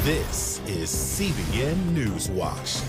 This is CBN NewsWatch.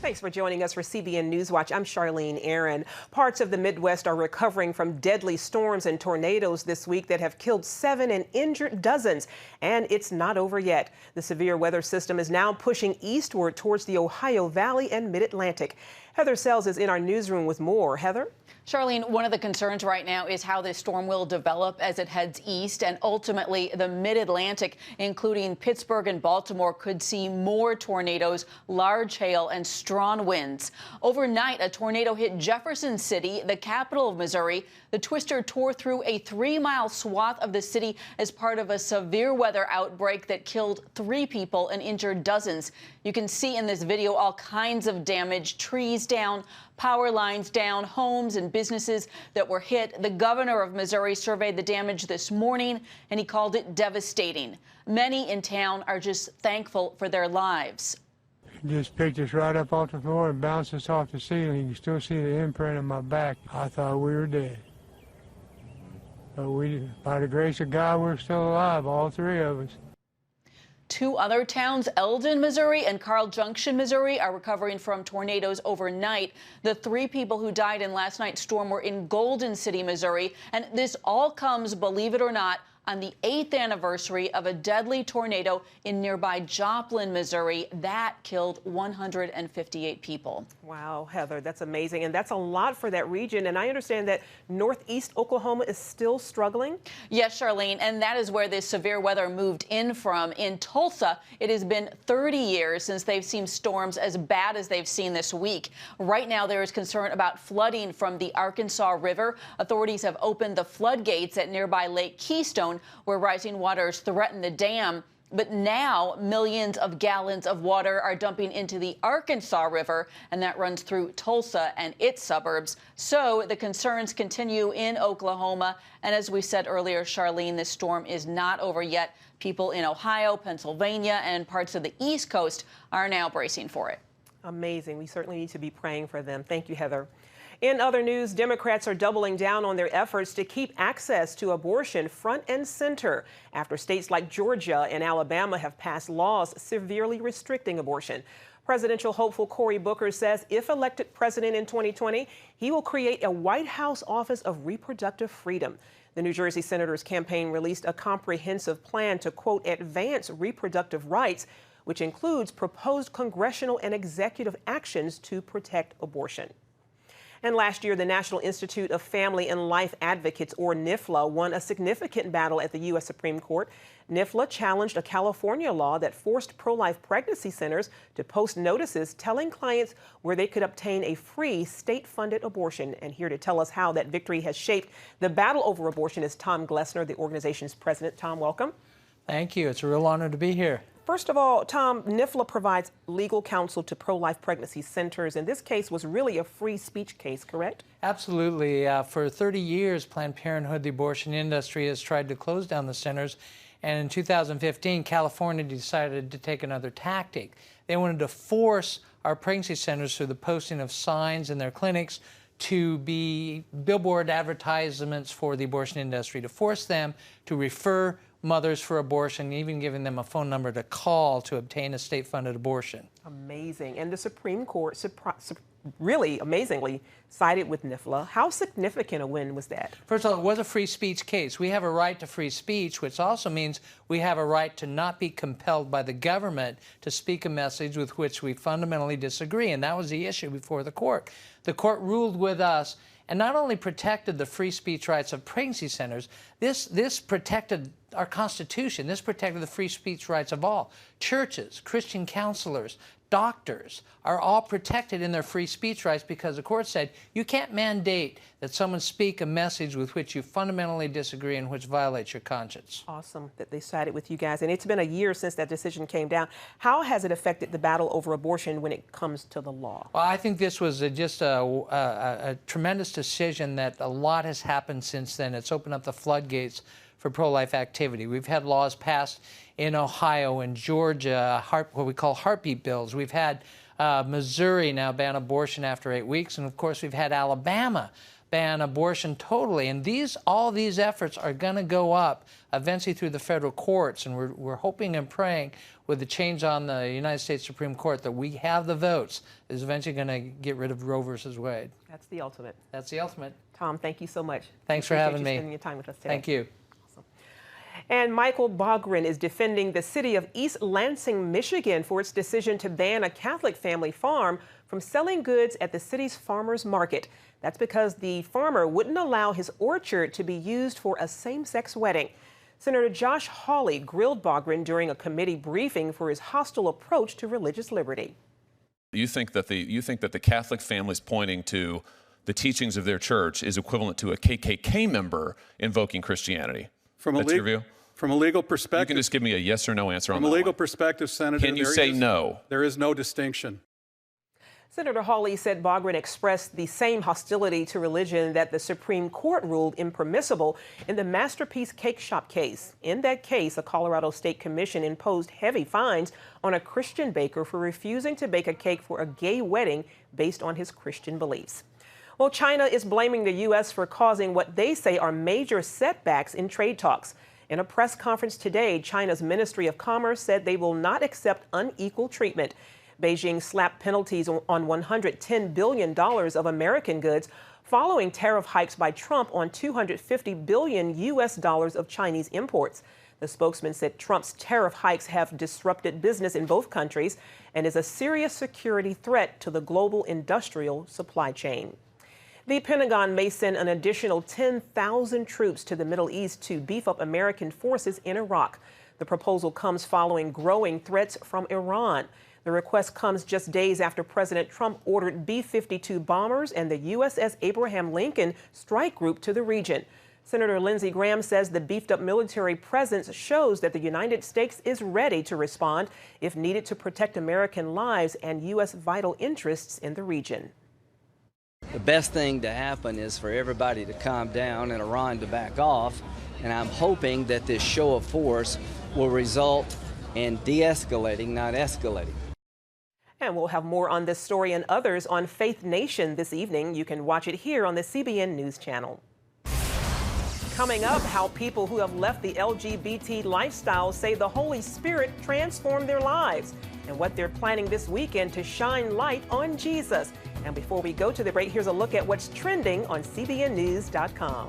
Thanks for joining us for CBN NewsWatch. I'm Charlene Aaron. Parts of the Midwest are recovering from deadly storms and tornadoes this week that have killed 7 and injured dozens. And it's not over yet. The severe weather system is now pushing eastward towards the Ohio Valley and Mid-Atlantic. Heather Sells is in our newsroom with more. Heather? Charlene, one of the concerns right now is how this storm will develop as it heads east, and ultimately the Mid-Atlantic, including Pittsburgh and Baltimore, could see more tornadoes, large hail, and strong winds. Overnight, a tornado hit Jefferson City, the capital of Missouri. The twister tore through a 3-mile swath of the city as part of a severe weather outbreak that killed 3 people and injured dozens. You can see in this video all kinds of damage: trees down, power lines down, homes and businesses that were hit. The governor of Missouri surveyed the damage this morning, and he called it devastating. Many in town are just thankful for their lives. It just picked us right up off the floor and bounced us off the ceiling. You can still see the imprint on my back. I thought we were dead. But by the grace of God, we're still alive, all 3 of us. 2 other towns, Eldon, Missouri, and Carl Junction, Missouri, are recovering from tornadoes overnight. The 3 people who died in last night's storm were in Golden City, Missouri. And this all comes, believe it or not, on the 8th anniversary of a deadly tornado in nearby Joplin, Missouri. That killed 158 people. Wow, Heather, that's amazing. And that's a lot for that region. And I understand that northeast Oklahoma is still struggling. Yes, Charlene, and that is where this severe weather moved in from. In Tulsa, it has been 30 years since they've seen storms as bad as they've seen this week. Right now, there is concern about flooding from the Arkansas River. Authorities have opened the floodgates at nearby Lake Keystone, where rising waters threaten the dam. But now millions of gallons of water are dumping into the Arkansas River, and that runs through Tulsa and its suburbs. So the concerns continue in Oklahoma. And as we said earlier, Charlene, this storm is not over yet. People in Ohio, Pennsylvania, and parts of the East Coast are now bracing for it. Amazing. We certainly need to be praying for them. Thank you, Heather. In other news, Democrats are doubling down on their efforts to keep access to abortion front and center after states like Georgia and Alabama have passed laws severely restricting abortion. Presidential hopeful Cory Booker says if elected president in 2020, he will create a White House Office of Reproductive Freedom. The New Jersey senator's campaign released a comprehensive plan to, quote, advance reproductive rights, which includes proposed congressional and executive actions to protect abortion. And last year, the National Institute of Family and Life Advocates, or NIFLA, won a significant battle at the U.S. Supreme Court. NIFLA challenged a California law that forced pro-life pregnancy centers to post notices telling clients where they could obtain a free state-funded abortion. And here to tell us how that victory has shaped the battle over abortion is Tom Glessner, the organization's president. Tom, welcome. Thank you. It's a real honor to be here. First of all, Tom, NIFLA provides legal counsel to pro-life pregnancy centers, and this case was really a free speech case, correct? Absolutely. For 30 years, Planned Parenthood, the abortion industry, has tried to close down the centers, and in 2015, California decided to take another tactic. They wanted to force our pregnancy centers through the posting of signs in their clinics to be billboard advertisements for the abortion industry, to force them to refer mothers for abortion, even giving them a phone number to call to obtain a state-funded abortion. Amazing. And the Supreme Court really amazingly sided with NIFLA. How significant a win was that? First of all, it was a free speech case. We have a right to free speech, which also means we have a right to not be compelled by the government to speak a message with which we fundamentally disagree. And that was the issue before the court. The court ruled with us and not only protected the free speech rights of pregnancy centers, this protected our Constitution. This protected the free speech rights of all. Churches, Christian counselors, doctors are all protected in their free speech rights because the court said you can't mandate that someone speak a message with which you fundamentally disagree and which violates your conscience. Awesome that they sided with you guys. And it's been a year since that decision came down. How has it affected the battle over abortion when it comes to the law? Well, I think this was just a tremendous decision that a lot has happened since then. It's opened up the floodgates for pro-life activity. We've had laws passed in Ohio and Georgia, what we call heartbeat bills. We've had Missouri now ban abortion after 8 weeks, and of course we've had Alabama ban abortion totally. And all these efforts are going to go up eventually through the federal courts. And we're hoping and praying with the change on the United States Supreme Court that we have the votes is eventually going to get rid of Roe versus Wade. That's the ultimate. That's the ultimate. Tom, thank you so much. Thanks for having me. Spending your time with us today. Thank you. Awesome. And Michael Bogren is defending the city of East Lansing, Michigan, for its decision to ban a Catholic family farm from selling goods at the city's farmers market. That's because the farmer wouldn't allow his orchard to be used for a same-sex wedding. Senator Josh Hawley grilled Bogren during a committee briefing for his hostile approach to religious liberty. You think that the Catholic families pointing to the teachings of their church is equivalent to a KKK member invoking Christianity? That's your view? From a legal perspective, you can just give me a yes or no answer on that. From a legal one. perspective, Senator, can you say no? There is no distinction. Senator Hawley said Bogren expressed the same hostility to religion that the Supreme Court ruled impermissible in the Masterpiece Cake Shop case. In that case, a Colorado State Commission imposed heavy fines on a Christian baker for refusing to bake a cake for a gay wedding based on his Christian beliefs. Well, China is blaming the U.S. for causing what they say are major setbacks in trade talks. In a press conference today, China's Ministry of Commerce said they will not accept unequal treatment. Beijing slapped penalties on $110 billion of American goods following tariff hikes by Trump on $250 billion of Chinese imports. The spokesman said Trump's tariff hikes have disrupted business in both countries and is a serious security threat to the global industrial supply chain. The Pentagon may send an additional 10,000 troops to the Middle East to beef up American forces in Iraq. The proposal comes following growing threats from Iran. The request comes just days after President Trump ordered B-52 bombers and the USS Abraham Lincoln strike group to the region. Senator Lindsey Graham says the beefed-up military presence shows that the United States is ready to respond if needed to protect American lives and U.S. vital interests in the region. The best thing to happen is for everybody to calm down and Iran to back off, and I'm hoping that this show of force will result in de-escalating, not escalating. And we'll have more on this story and others on Faith Nation this evening. You can watch it here on the CBN News Channel. Coming up, how people who have left the LGBT lifestyle say the Holy Spirit transformed their lives and what they're planning this weekend to shine light on Jesus. And before we go to the break, here's a look at what's trending on CBNNews.com.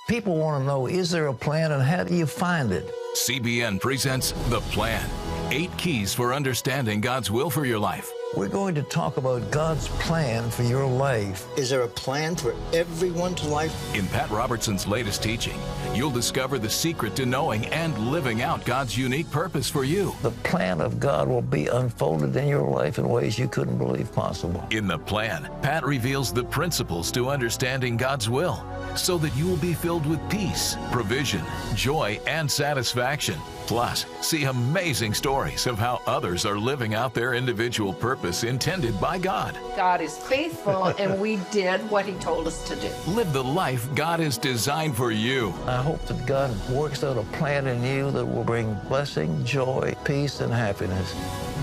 People want to know, is there a plan and how do you find it? CBN presents The Plan. 8 keys for understanding God's will for your life. We're going to talk about God's plan for your life. Is there a plan for everyone's life? In Pat Robertson's latest teaching, you'll discover the secret to knowing and living out God's unique purpose for you. The plan of God will be unfolded in your life in ways you couldn't believe possible. In The Plan, Pat reveals the principles to understanding God's will so that you will be filled with peace, provision, joy, and satisfaction. Plus, see amazing stories of how others are living out their individual purpose intended by God. God is faithful, and we did what He told us to do. Live the life God has designed for you. I hope that God works out a plan in you that will bring blessing, joy, peace, and happiness.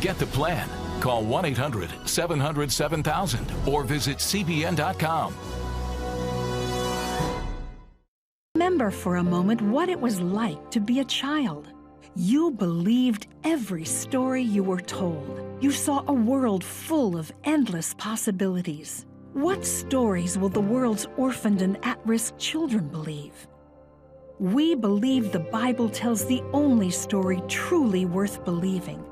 Get The Plan. Call 1-800-700-7000 or visit CBN.com. Remember for a moment what it was like to be a child. You believed every story you were told. You saw a world full of endless possibilities. What stories will the world's orphaned and at-risk children believe? We believe the Bible tells the only story truly worth believing.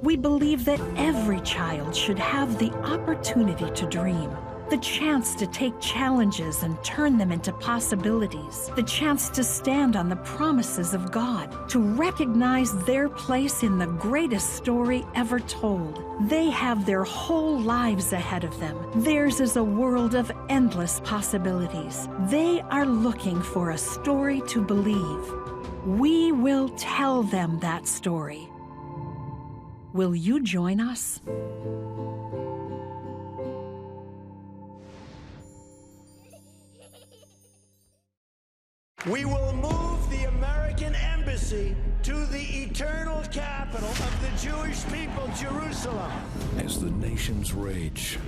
We believe that every child should have the opportunity to dream. The chance to take challenges and turn them into possibilities. The chance to stand on the promises of God, to recognize their place in the greatest story ever told. They have their whole lives ahead of them. Theirs is a world of endless possibilities. They are looking for a story to believe. We will tell them that story. Will you join us? We will move the American embassy to the eternal capital of the Jewish people, Jerusalem. As the nations rage,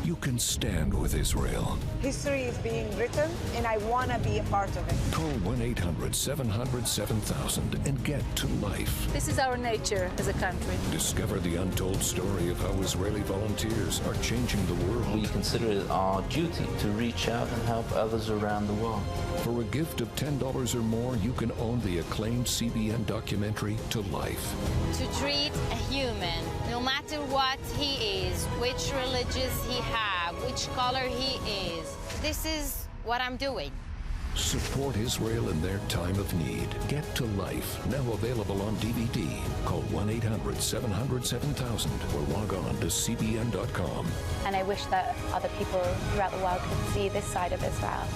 you can stand with Israel. History is being written, and I want to be a part of it. Call 1-800-700-7000 and get to life. This is our nature as a country. Discover the untold story of how Israeli volunteers are changing the world. We consider it our duty to reach out and help others around the world. For a gift of $10 or more, you can own the acclaimed CBN documentary To Life. To treat a human, no matter what he is, which religious he has, which color he is, this is what I'm doing. Support Israel in their time of need. Get to Life, now available on DVD. Call 1-800-700-7000 or log on to cbn.com. And I wish that other people throughout the world could see this side of Israel.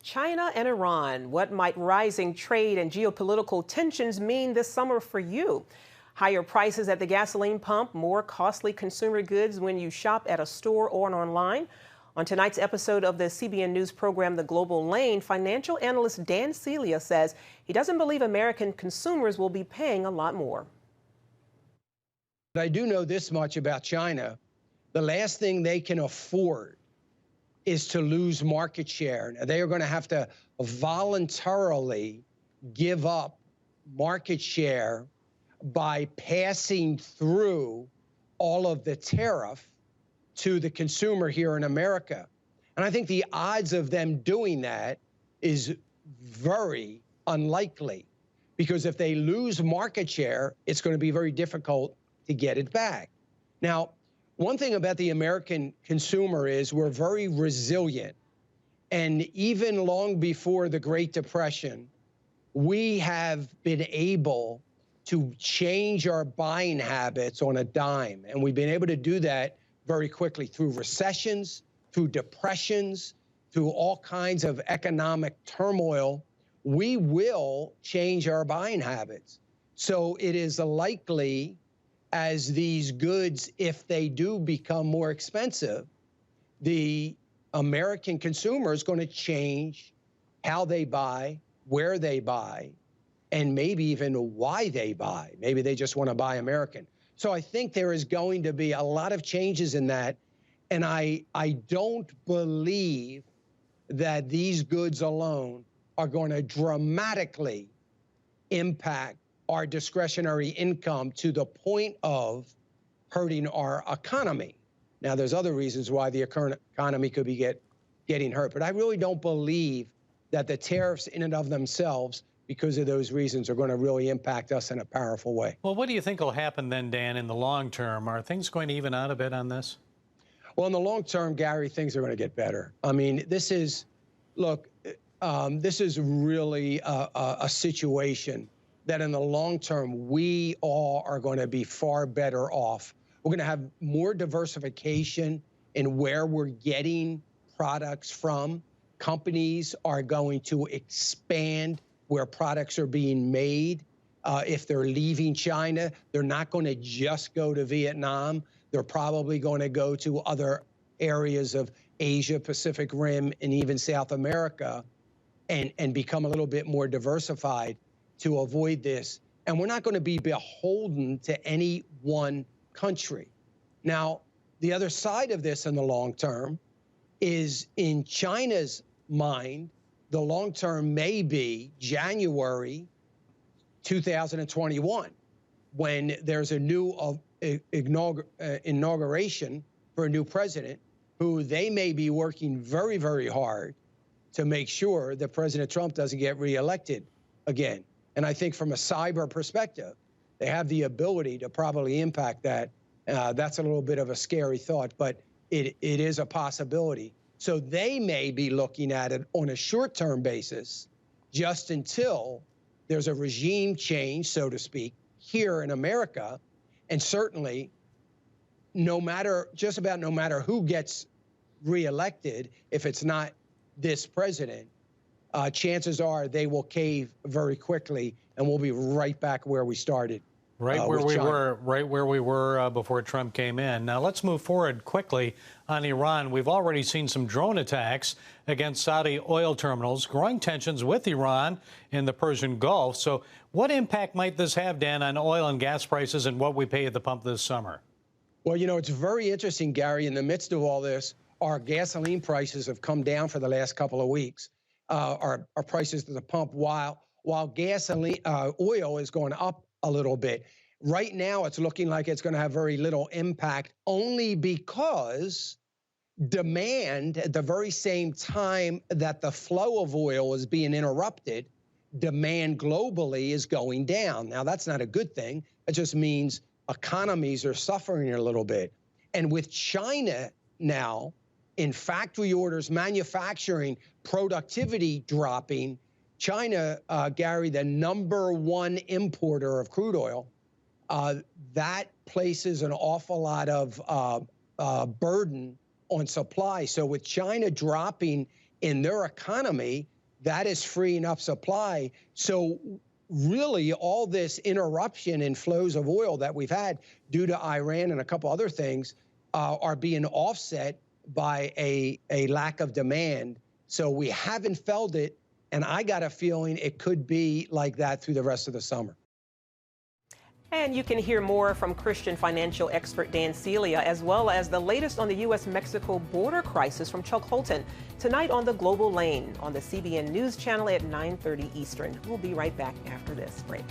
China and Iran. What might rising trade and geopolitical tensions mean this summer for you? Higher prices at the gasoline pump, more costly consumer goods when you shop at a store or online. On tonight's episode of the CBN News program, The Global Lane, financial analyst Dan Celia says he doesn't believe American consumers will be paying a lot more. I do know this much about China. The last thing they can afford is to lose market share. Now, they are going to have to voluntarily give up market share by passing through all of the tariff to the consumer here in America. And I think the odds of them doing that is very unlikely, because if they lose market share, it's going to be very difficult to get it back. Now, one thing about the American consumer is we're very resilient. And even long before the Great Depression, we have been able to change our buying habits on a dime. And we've been able to do that very quickly through recessions, through depressions, through all kinds of economic turmoil. We will change our buying habits. So it is likely, as these goods, if they do become more expensive, the American consumer is going to change how they buy, where they buy, and maybe even why they buy. Maybe they just want to buy American. So I think there is going to be a lot of changes in that. And I don't believe that these goods alone are going to dramatically impact our discretionary income to the point of hurting our economy. Now, there's other reasons why the economy could be getting hurt, but I really don't believe that the tariffs in and of themselves, because of those reasons, are going to really impact us in a powerful way. Well, what do you think will happen then, Dan, in the long term? Are things going to even out a bit on this? Well, in the long term, Gary, things are going to get better. I mean, this is, look, this is really a situation that in the long term, we all are going to be far better off. We're going to have more diversification in where we're getting products from. Companies are going to expand where products are being made. If they're leaving China, they're not going to just go to Vietnam. They're probably going to go to other areas of Asia, Pacific Rim, and even South America, and become a little bit more diversified to avoid this. And we're not going to be beholden to any one country. Now, the other side of this in the long term is, in China's mind, the long term may be January 2021, when there's a new inauguration for a new president, who they may be working very, very hard to make sure that President Trump doesn't get reelected again. And I think from a cyber perspective, they have the ability to probably impact that That's a little bit of a scary thought, but it is a possibility. So they may be looking at it on a short-term basis just until there's a regime change, so to speak, here in America. And certainly, just about no matter who gets reelected, if it's not this president, chances are they will cave very quickly, and we'll be right back where we started. Right where we were before Trump came in. Now let's move forward quickly on Iran. We've already seen some drone attacks against Saudi oil terminals, growing tensions with Iran in the Persian Gulf. So what impact might this have, Dan, on oil and gas prices and what we pay at the pump this summer? Well, you know, it's very interesting, Gary. In the midst of all this, our gasoline prices have come down for the last couple of weeks. Our prices to the pump, while gasoline, oil is going up a little bit. Right now, it's looking like it's going to have very little impact, only because demand, at the very same time that the flow of oil is being interrupted, demand globally is going down. Now, that's not a good thing. It just means economies are suffering a little bit. And with China now in factory orders, manufacturing, productivity dropping, China, Gary, the #1 importer of crude oil, that places an awful lot of burden on supply. So with China dropping in their economy, that is freeing up supply. So really all this interruption in flows of oil that we've had due to Iran and a couple other things are being offset by a lack of demand. So we haven't felt it. And I got a feeling it could be like that through the rest of the summer. And you can hear more from Christian financial expert Dan Celia, as well as the latest on the U.S.-Mexico border crisis from Chuck Holton, tonight on The Global Lane on the CBN News Channel at 9:30 Eastern. We'll be right back after this break.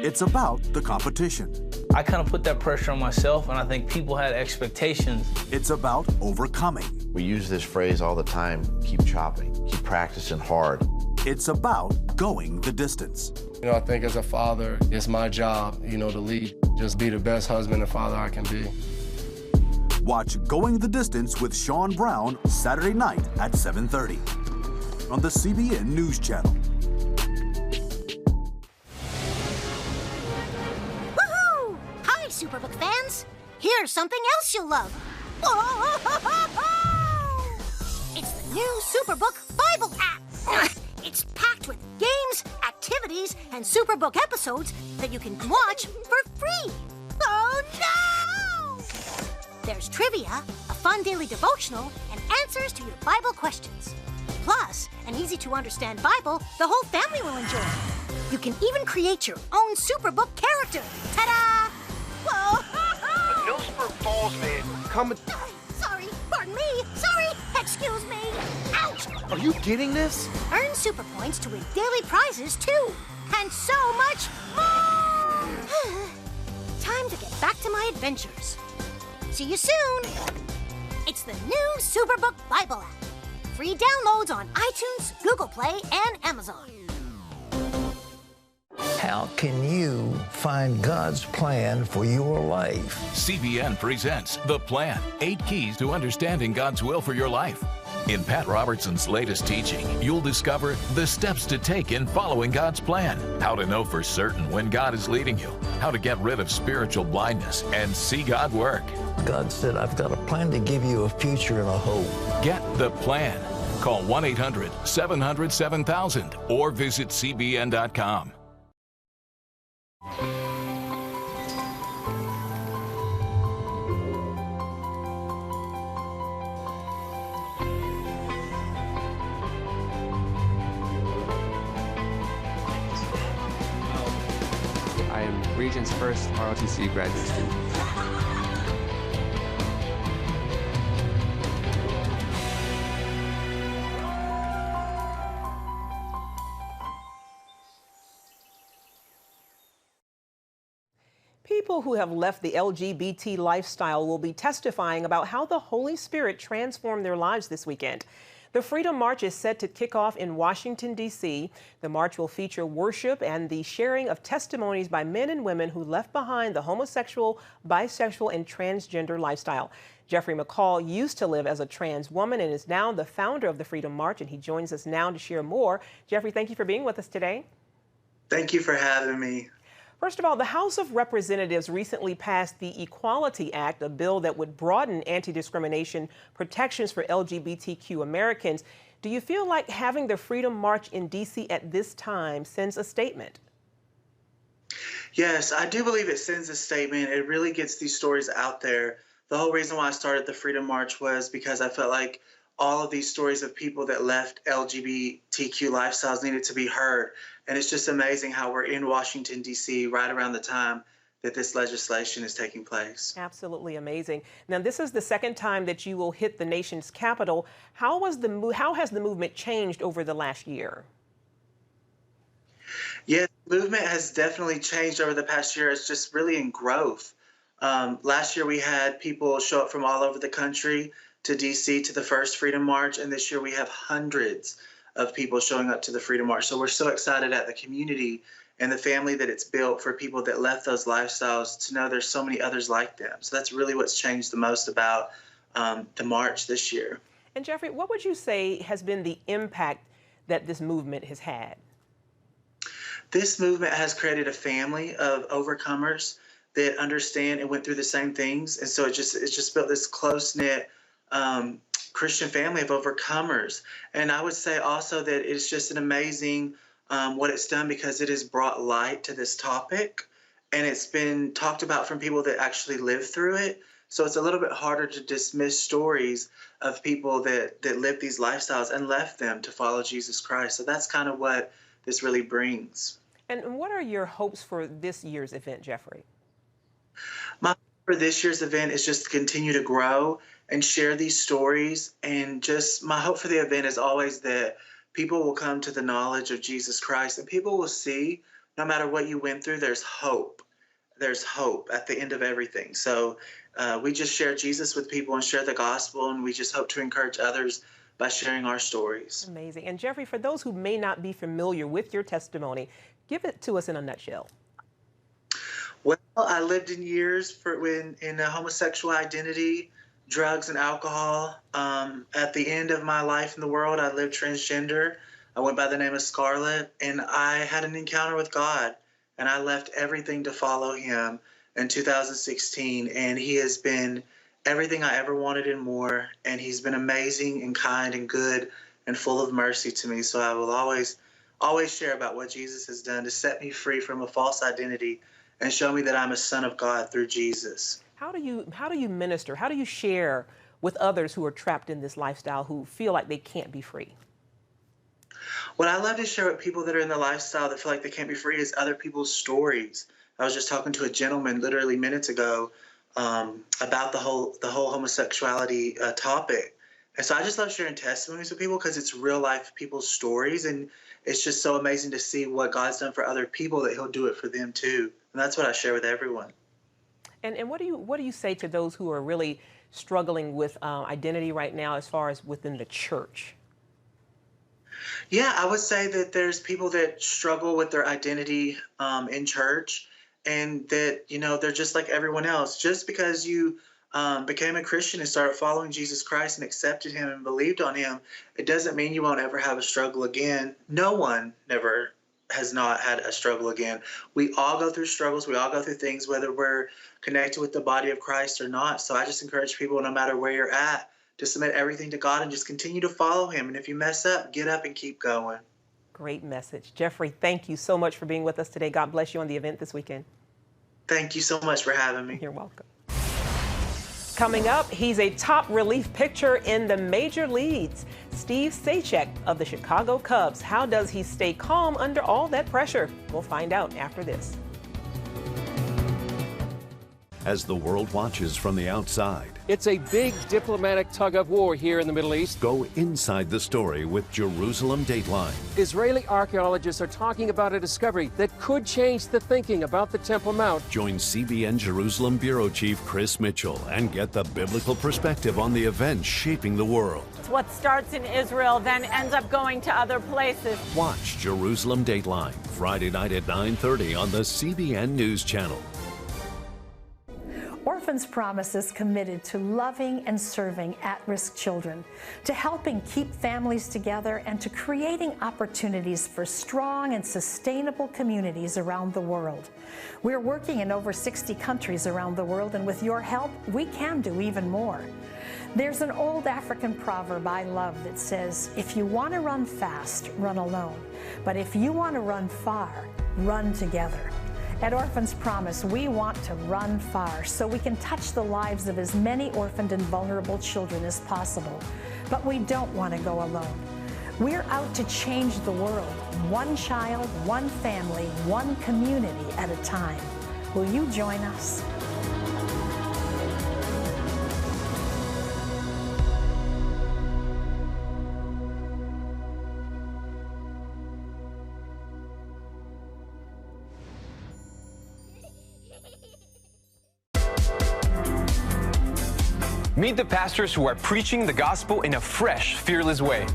It's about the competition. I kind of put that pressure on myself, and I think people had expectations. It's about overcoming. We use this phrase all the time, keep chopping, keep practicing hard. It's about going the distance. You know, I think as a father, it's my job, you know, to lead, just be the best husband and father I can be. Watch Going the Distance with Sean Brown Saturday night at 7:30 on the CBN News Channel. Superbook fans, here's something else you'll love. It's the new Superbook Bible app. It's packed with games, activities, and Superbook episodes that you can watch for free. Oh no! There's trivia, a fun daily devotional, and answers to your Bible questions. Plus, an easy-to-understand Bible the whole family will enjoy. You can even create your own Superbook character. Ta-da! Whoa! Millsburg Falls man coming. Sorry, pardon me. Sorry, excuse me. Ouch! Are you getting this? Earn super points to win daily prizes too, and so much more. Time to get back to my adventures. See you soon. It's the new Superbook Bible app. Free downloads on iTunes, Google Play, and Amazon. How can you find God's plan for your life? CBN presents The Plan, 8 Keys to Understanding God's Will for Your Life. In Pat Robertson's latest teaching, you'll discover the steps to take in following God's plan, how to know for certain when God is leading you, how to get rid of spiritual blindness and see God work. God said, I've got a plan to give you a future and a hope. Get The Plan. Call 1-800-700-7000 or visit CBN.com. I am Regent's first ROTC graduate student. People who have left the LGBT lifestyle will be testifying about how the Holy Spirit transformed their lives this weekend. The Freedom March is set to kick off in Washington, D.C. The march will feature worship and the sharing of testimonies by men and women who left behind the homosexual, bisexual, and transgender lifestyle. Jeffrey McCall used to live as a trans woman and is now the founder of the Freedom March, and he joins us now to share more. Jeffrey, thank you for being with us today. Thank you for having me. First of all, the House of Representatives recently passed the Equality Act, a bill that would broaden anti-discrimination protections for LGBTQ Americans. Do you feel like having the Freedom March in D.C. at this time sends a statement? Yes, I do believe it sends a statement. It really gets these stories out there. The whole reason why I started the Freedom March was because I felt like all of these stories of people that left LGBTQ lifestyles needed to be heard. And it's just amazing how we're in Washington, D.C. right around the time that this legislation is taking place. Absolutely amazing. Now, this is the second time that you will hit the nation's capital. How has the movement changed over the last year? Yes, the movement has definitely changed over the past year. It's just really in growth. Last year, we had people show up from all over the country to D.C. to the first Freedom March, and this year we have hundreds of people showing up to the Freedom March. So we're so excited at the community and the family that it's built for people that left those lifestyles to know there's so many others like them. So that's really what's changed the most about the march this year. And Jeffrey, what would you say has been the impact that this movement has had? This movement has created a family of overcomers that understand and went through the same things. And so it's just built this close-knit Christian family of overcomers. And I would say also that it's just an amazing what it's done, because it has brought light to this topic, and it's been talked about from people that actually lived through it. So it's a little bit harder to dismiss stories of people that lived these lifestyles and left them to follow Jesus Christ. So that's kind of what this really brings. And what are your hopes for this year's event, Jeffrey? My hope for this year's event is just to continue to grow and share these stories. And just my hope for the event is always that people will come to the knowledge of Jesus Christ, and people will see, no matter what you went through, there's hope. There's hope at the end of everything. So we just share Jesus with people and share the gospel, and we just hope to encourage others by sharing our stories. Amazing. And Jeffrey, for those who may not be familiar with your testimony, give it to us in a nutshell. Well, I lived in years in a homosexual identity, drugs and alcohol. At the end of my life in the world, I lived transgender. I went by the name of Scarlett, and I had an encounter with God, and I left everything to follow him in 2016, and he has been everything I ever wanted and more, and he's been amazing and kind and good and full of mercy to me. So I will always share about what Jesus has done to set me free from a false identity and show me that I'm a son of God through Jesus. How do you minister? How do you share with others who are trapped in this lifestyle, who feel like they can't be free? What I love to share with people that are in the lifestyle that feel like they can't be free is other people's stories. I was just talking to a gentleman literally minutes ago about the whole homosexuality topic. And so I just love sharing testimonies with people, because it's real life people's stories, and it's just so amazing to see what God's done for other people, that he'll do it for them too. And that's what I share with everyone. And what do you say to those who are really struggling with identity right now, as far as within the church? Yeah, I would say that there's people that struggle with their identity in church, and that, they're just like everyone else. Just because you became a Christian and started following Jesus Christ and accepted him and believed on him, it doesn't mean you won't ever have a struggle again. No one never has not had a struggle again. We all go through struggles. We all go through things, whether we're connected with the body of Christ or not. So I just encourage people, no matter where you're at, to submit everything to God and just continue to follow him. And if you mess up, get up and keep going. Great message. Jeffrey, thank you so much for being with us today. God bless you on the event this weekend. Thank you so much for having me. You're welcome. Coming up, he's a top relief pitcher in the major leagues. Steve Zajac of the Chicago Cubs. How does he stay calm under all that pressure? We'll find out after this. as the world watches from the outside. It's a big diplomatic tug of war here in the Middle East. Go inside the story with Jerusalem Dateline. Israeli archaeologists are talking about a discovery that could change the thinking about the Temple Mount. Join CBN Jerusalem Bureau Chief Chris Mitchell and get the biblical perspective on the events shaping the world. What starts in Israel then ends up going to other places. Watch Jerusalem Dateline, Friday night at 9:30 on the CBN News Channel. Orphans Promise is committed to loving and serving at-risk children, to helping keep families together, and to creating opportunities for strong and sustainable communities around the world. We're working in over 60 countries around the world, and with your help, we can do even more. There's an old African proverb I love that says, if you want to run fast, run alone. But if you want to run far, run together. At Orphans Promise, we want to run far so we can touch the lives of as many orphaned and vulnerable children as possible. But we don't want to go alone. We're out to change the world, one child, one family, one community at a time. Will you join us? Meet the pastors who are preaching the gospel in a fresh, fearless way.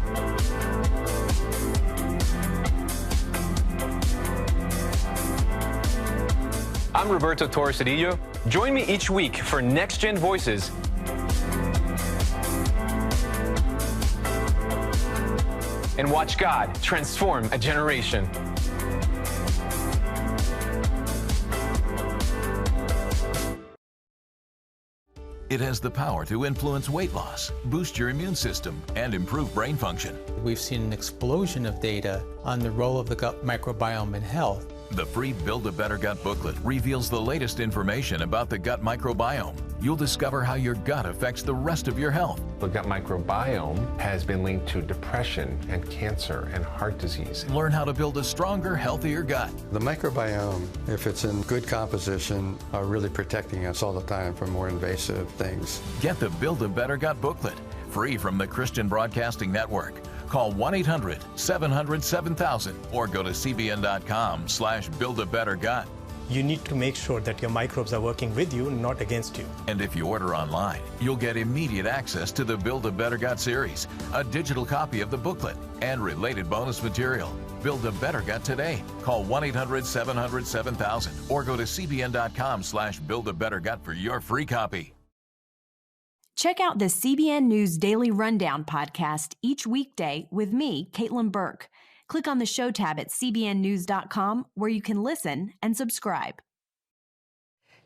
I'm Roberto Torres-Cedillo. Join me each week for Next Gen Voices. And watch God transform a generation. It has the power to influence weight loss, boost your immune system, and improve brain function. We've seen an explosion of data on the role of the gut microbiome in health. The free Build a Better Gut booklet reveals the latest information about the gut microbiome. You'll discover how your gut affects the rest of your health. The gut microbiome has been linked to depression and cancer and heart disease. Learn how to build a stronger, healthier gut. The microbiome, if it's in good composition, are really protecting us all the time from more invasive things. Get the Build a Better Gut booklet, free from the Christian Broadcasting Network. Call 1-800-700-7000 or go to cbn.com/buildabettergut. You need to make sure that your microbes are working with you, not against you. And if you order online, you'll get immediate access to the Build a Better Gut series, a digital copy of the booklet, and related bonus material. Build a Better Gut today. Call 1-800-700-7000 or go to cbn.com/buildabettergut for your free copy. Check out the CBN News Daily Rundown podcast each weekday with me, Caitlin Burke. Click on the show tab at cbnnews.com where you can listen and subscribe.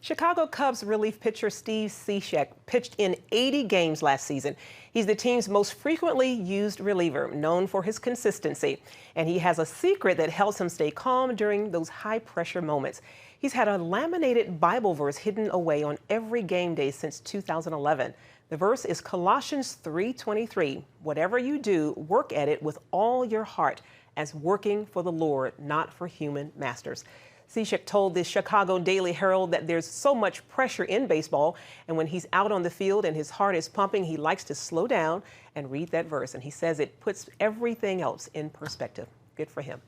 Chicago Cubs relief pitcher Steve Cishek pitched in 80 games last season. He's the team's most frequently used reliever, known for his consistency. And he has a secret that helps him stay calm during those high-pressure moments. He's had a laminated Bible verse hidden away on every game day since 2011. The verse is Colossians 3:23. Whatever you do, work at it with all your heart, as working for the Lord, not for human masters. Cishek told the Chicago Daily Herald that there's so much pressure in baseball, and when he's out on the field and his heart is pumping, he likes to slow down and read that verse. And he says it puts everything else in perspective. Good for him.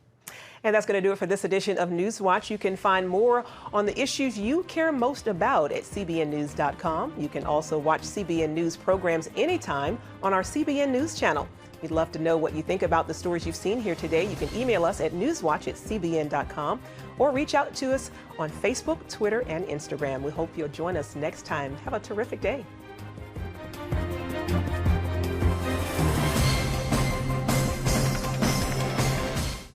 And that's going to do it for this edition of NewsWatch. You can find more on the issues you care most about at cbnnews.com. You can also watch CBN News programs anytime on our CBN News channel. We'd love to know what you think about the stories you've seen here today. You can email us at newswatch@cbn.com or reach out to us on Facebook, Twitter, and Instagram. We hope you'll join us next time. Have a terrific day.